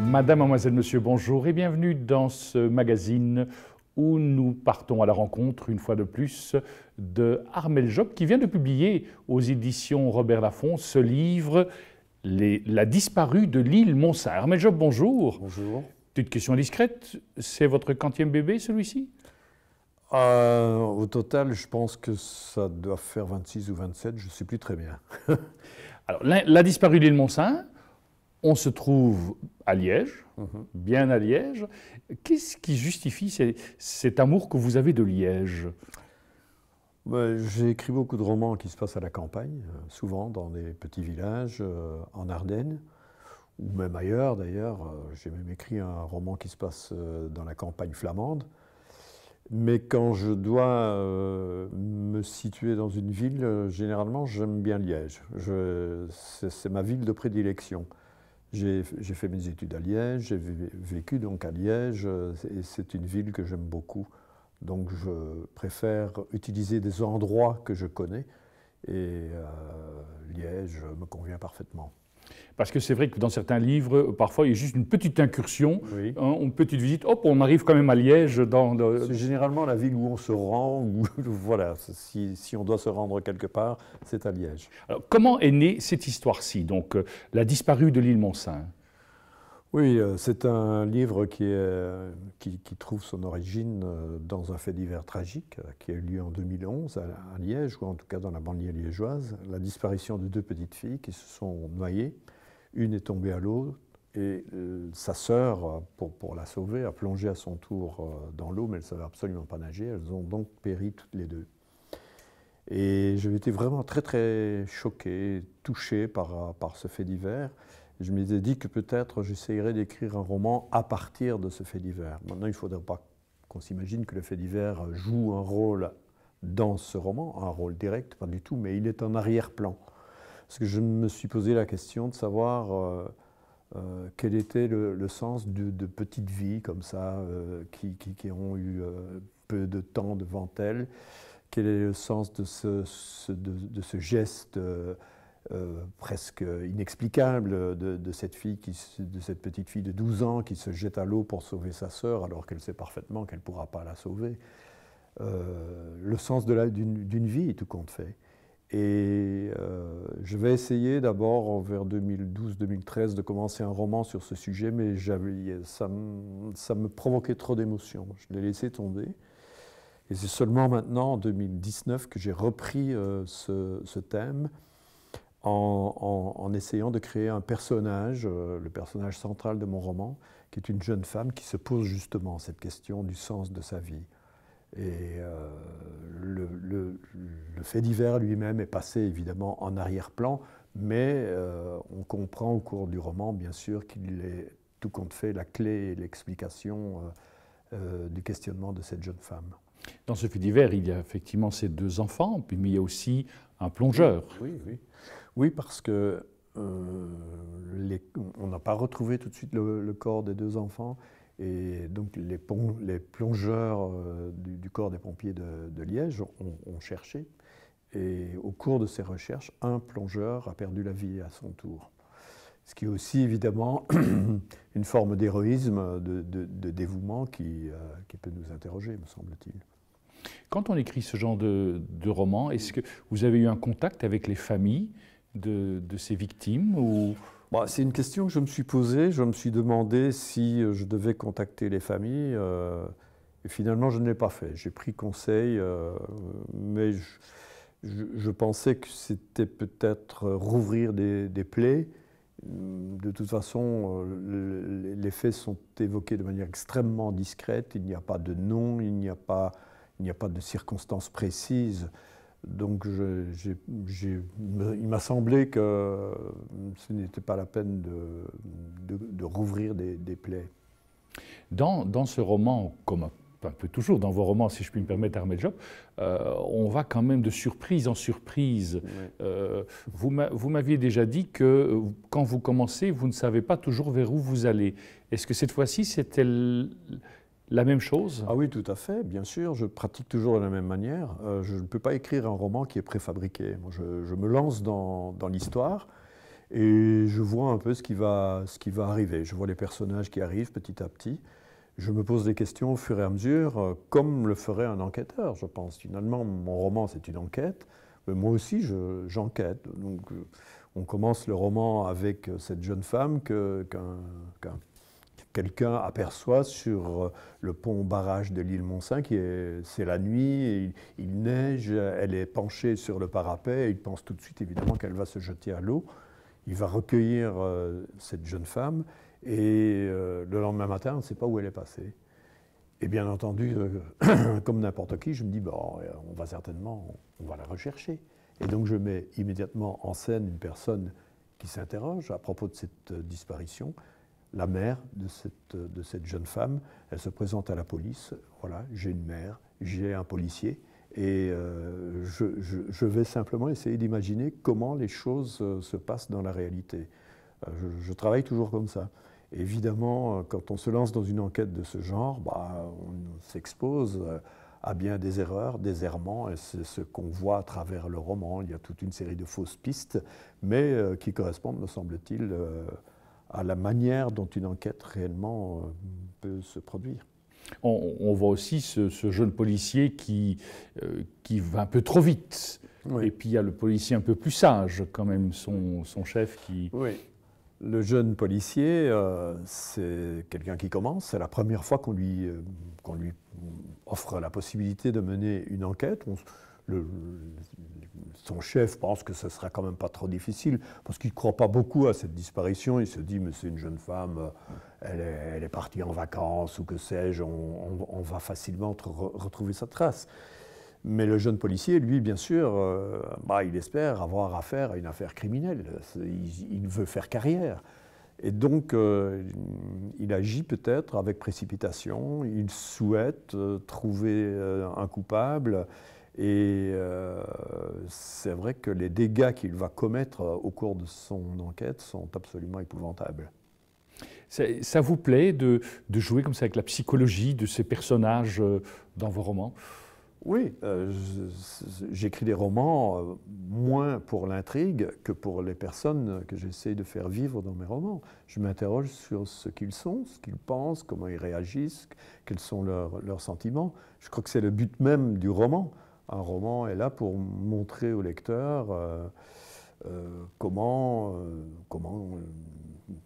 Madame, mademoiselle, monsieur, bonjour et bienvenue dans ce magazine où nous partons à la rencontre, une fois de plus, de Armelle Job qui vient de publier aux éditions Robert Laffont ce livre « La disparue de l'île Montsint ». Armelle Job, bonjour. Bonjour. Petite question indiscrète, c'est votre quantième bébé celui-ci? Au total, je pense que ça doit faire 26 ou 27, je ne sais plus très bien. Alors, la disparue de l'île Montsint, on se trouve à Liège, bien à Liège. Qu'est-ce qui justifie cet amour que vous avez de Liège? J'ai écrit beaucoup de romans qui se passent à la campagne, souvent dans des petits villages en Ardennes, ou même ailleurs d'ailleurs. J'ai même écrit un roman qui se passe dans la campagne flamande. Mais quand je dois me situer dans une ville, généralement j'aime bien Liège. C'est ma ville de prédilection. J'ai fait mes études à Liège, j'ai vécu donc à Liège, et c'est une ville que j'aime beaucoup. Donc je préfère utiliser des endroits que je connais, et Liège me convient parfaitement. Parce que c'est vrai que dans certains livres, parfois, il y a juste une petite incursion, Oui. une petite visite, hop, on arrive quand même à Liège. C'est généralement la ville où on se rend, où, voilà, si on doit se rendre quelque part, c'est à Liège. Alors, comment est née cette histoire-ci, donc la disparue de l'île Montsint? Oui, c'est un livre qui trouve son origine dans un fait divers tragique qui a eu lieu en 2011 à Liège, ou en tout cas dans la banlieue liégeoise, la disparition de deux petites filles qui se sont noyées. Une est tombée à l'eau et sa sœur, pour la sauver, a plongé à son tour dans l'eau, mais elle ne savait absolument pas nager. Elles ont donc péri toutes les deux. Et j'ai été vraiment très très choqué, touché par ce fait divers. Je m'étais dit que peut-être j'essayerais d'écrire un roman à partir de ce fait divers. Maintenant, il ne faudrait pas qu'on s'imagine que le fait divers joue un rôle dans ce roman, un rôle direct, pas du tout, mais il est en arrière-plan. Parce que je me suis posé la question de savoir quel était le sens de petites vies comme ça, qui ont eu peu de temps devant elles. Quel est le sens de ce geste presque inexplicable de cette petite fille de 12 ans qui se jette à l'eau pour sauver sa sœur alors qu'elle sait parfaitement qu'elle ne pourra pas la sauver. Le sens d'une vie, tout compte fait. Et je vais essayer d'abord, vers 2012-2013, de commencer un roman sur ce sujet, mais ça me provoquait trop d'émotions. Je l'ai laissé tomber. Et c'est seulement maintenant, en 2019, que j'ai repris ce thème en essayant de créer un personnage, le personnage central de mon roman, qui est une jeune femme qui se pose justement cette question du sens de sa vie. Et le fait divers lui-même est passé évidemment en arrière-plan, mais on comprend au cours du roman, bien sûr, qu'il est tout compte fait la clé et l'explication du questionnement de cette jeune femme. Dans ce fait divers, il y a effectivement ces deux enfants, mais il y a aussi un plongeur. Oui, parce que on n'a pas retrouvé tout de suite le corps des deux enfants. Et donc les plongeurs du corps des pompiers de Liège ont cherché. Et au cours de ces recherches, un plongeur a perdu la vie à son tour. Ce qui est aussi évidemment une forme d'héroïsme, de dévouement qui peut nous interroger, me semble-t-il. Quand on écrit ce genre de roman, est-ce que vous avez eu un contact avec les familles de ces victimes ou... C'est une question que je me suis posée. Je me suis demandé si je devais contacter les familles. Et finalement, je ne l'ai pas fait. J'ai pris conseil, mais je pensais que c'était peut-être rouvrir des plaies. De toute façon, les faits sont évoqués de manière extrêmement discrète. Il n'y a pas de nom, il n'y a pas de circonstances précises. Donc il m'a semblé que ce n'était pas la peine de rouvrir des plaies. Dans ce roman, comme un peu toujours dans vos romans, si je puis me permettre, Armelle Job, on va quand même de surprise en surprise. Oui. Vous m'aviez déjà dit que quand vous commencez, vous ne savez pas toujours vers où vous allez. Est-ce que cette fois-ci, c'était la même chose? Ah oui, tout à fait, bien sûr. Je pratique toujours de la même manière. Je ne peux pas écrire un roman qui est préfabriqué. Moi, je me lance dans l'histoire Et je vois un peu ce qui va arriver. Je vois les personnages qui arrivent petit à petit. Je me pose des questions au fur et à mesure, comme le ferait un enquêteur, je pense. Finalement, mon roman, c'est une enquête. Mais moi aussi, j'enquête. Donc, on commence le roman avec cette jeune femme quelqu'un aperçoit sur le pont-barrage de l'île Mont-Saint. C'est la nuit, il neige, elle est penchée sur le parapet, et il pense tout de suite évidemment qu'elle va se jeter à l'eau. Il va recueillir cette jeune femme, et le lendemain matin, on ne sait pas où elle est passée. Et bien entendu, comme n'importe qui, je me dis, bon, on va la rechercher. Et donc je mets immédiatement en scène une personne qui s'interroge à propos de cette disparition, la mère de cette jeune femme. Elle se présente à la police, voilà, j'ai une mère, j'ai un policier, et je vais simplement essayer d'imaginer comment les choses se passent dans la réalité. Je travaille toujours comme ça. Évidemment, quand on se lance dans une enquête de ce genre, on s'expose à bien des erreurs, des errements, et c'est ce qu'on voit à travers le roman. Il y a toute une série de fausses pistes, mais qui correspondent, me semble-t-il, à la manière dont une enquête réellement peut se produire. On voit aussi ce jeune policier qui va un peu trop vite. Oui. Et puis il y a le policier un peu plus sage, quand même, son chef qui... Oui. Le jeune policier, c'est quelqu'un qui commence. C'est la première fois qu'on lui offre la possibilité de mener une enquête. Son chef pense que ce ne sera quand même pas trop difficile, parce qu'il ne croit pas beaucoup à cette disparition. Il se dit, mais c'est une jeune femme, elle est partie en vacances, ou que sais-je, on va facilement retrouver sa trace. Mais le jeune policier, lui, bien sûr, il espère avoir affaire à une affaire criminelle. Il veut faire carrière. Et donc, il agit peut-être avec précipitation. Il souhaite trouver un coupable. Et c'est vrai que les dégâts qu'il va commettre au cours de son enquête sont absolument épouvantables. Ça vous plaît de jouer comme ça avec la psychologie de ces personnages dans vos romans ? Oui, j'écris des romans moins pour l'intrigue que pour les personnes que j'essaie de faire vivre dans mes romans. Je m'interroge sur ce qu'ils sont, ce qu'ils pensent, comment ils réagissent, quels sont leurs sentiments. Je crois que c'est le but même du roman. Un roman est là pour montrer au lecteur comment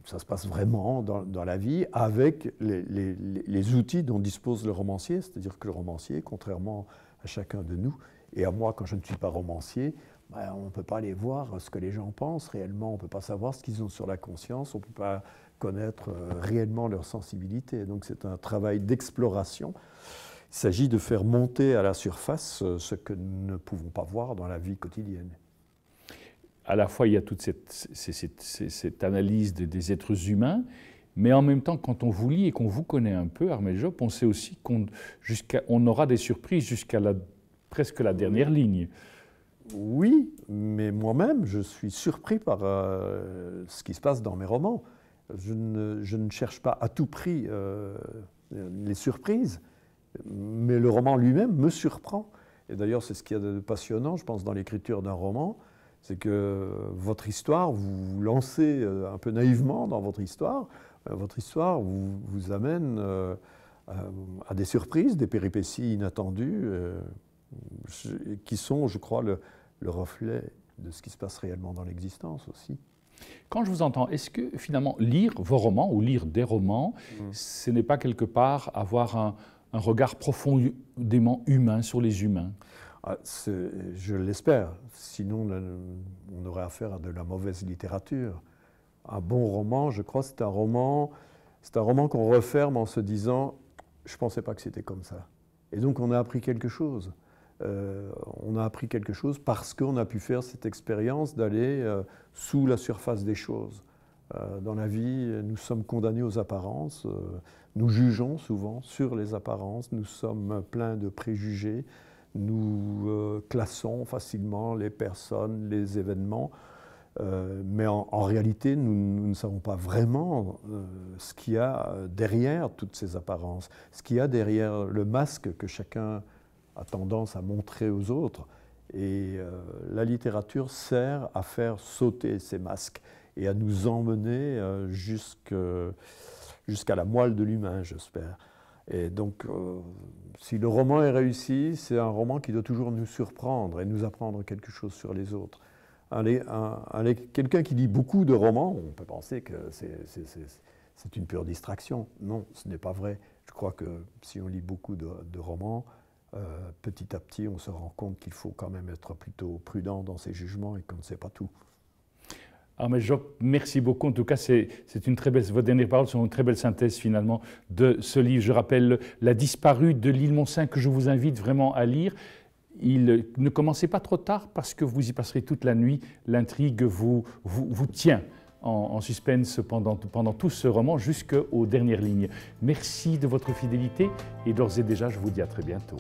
ça se passe vraiment dans la vie avec les outils dont dispose le romancier. C'est-à-dire que le romancier, contrairement à chacun de nous, et à moi quand je ne suis pas romancier, on ne peut pas aller voir ce que les gens pensent réellement, on ne peut pas savoir ce qu'ils ont sur la conscience, on ne peut pas connaître réellement leur sensibilité. Donc c'est un travail d'exploration. Il s'agit de faire monter à la surface ce que nous ne pouvons pas voir dans la vie quotidienne. À la fois, il y a toute cette analyse des êtres humains, mais en même temps, quand on vous lit et qu'on vous connaît un peu, Armel Job, on sait aussi qu'on aura des surprises jusqu'à presque la dernière ligne. Oui, mais moi-même, je suis surpris par ce qui se passe dans mes romans. Je ne cherche pas à tout prix les surprises, mais le roman lui-même me surprend. Et d'ailleurs, c'est ce qu'il y a de passionnant, je pense, dans l'écriture d'un roman, c'est que votre histoire, vous vous lancez un peu naïvement dans votre histoire vous amène à des surprises, des péripéties inattendues, qui sont, je crois, le reflet de ce qui se passe réellement dans l'existence aussi. Quand je vous entends, est-ce que finalement lire vos romans ou lire des romans, ce n'est pas quelque part avoir un regard profondément humain sur les humains ? Je l'espère, sinon on aurait affaire à de la mauvaise littérature. Un bon roman, je crois, c'est un roman qu'on referme en se disant « je ne pensais pas que c'était comme ça ». Et donc on a appris quelque chose. On a appris quelque chose parce qu'on a pu faire cette expérience d'aller sous la surface des choses. Dans la vie, nous sommes condamnés aux apparences, nous jugeons souvent sur les apparences, nous sommes pleins de préjugés, nous classons facilement les personnes, les événements, mais en réalité, nous ne savons pas vraiment ce qu'il y a derrière toutes ces apparences, ce qu'il y a derrière le masque que chacun a tendance à montrer aux autres. Et la littérature sert à faire sauter ces masques et à nous emmener jusqu'à la moelle de l'humain, j'espère. Et donc, si le roman est réussi, c'est un roman qui doit toujours nous surprendre et nous apprendre quelque chose sur les autres. Quelqu'un qui lit beaucoup de romans, on peut penser que c'est une pure distraction. Non, ce n'est pas vrai. Je crois que si on lit beaucoup de romans, petit à petit, on se rend compte qu'il faut quand même être plutôt prudent dans ses jugements et qu'on ne sait pas tout. Armel Job, merci beaucoup. En tout cas, c'est une très belle, vos dernières paroles sont une très belle synthèse finalement de ce livre. Je rappelle La disparue de l'île Montsin que je vous invite vraiment à lire. Ne commencez pas trop tard parce que vous y passerez toute la nuit. L'intrigue vous tient en suspense pendant tout ce roman jusqu'aux dernières lignes. Merci de votre fidélité et d'ores et déjà, je vous dis à très bientôt.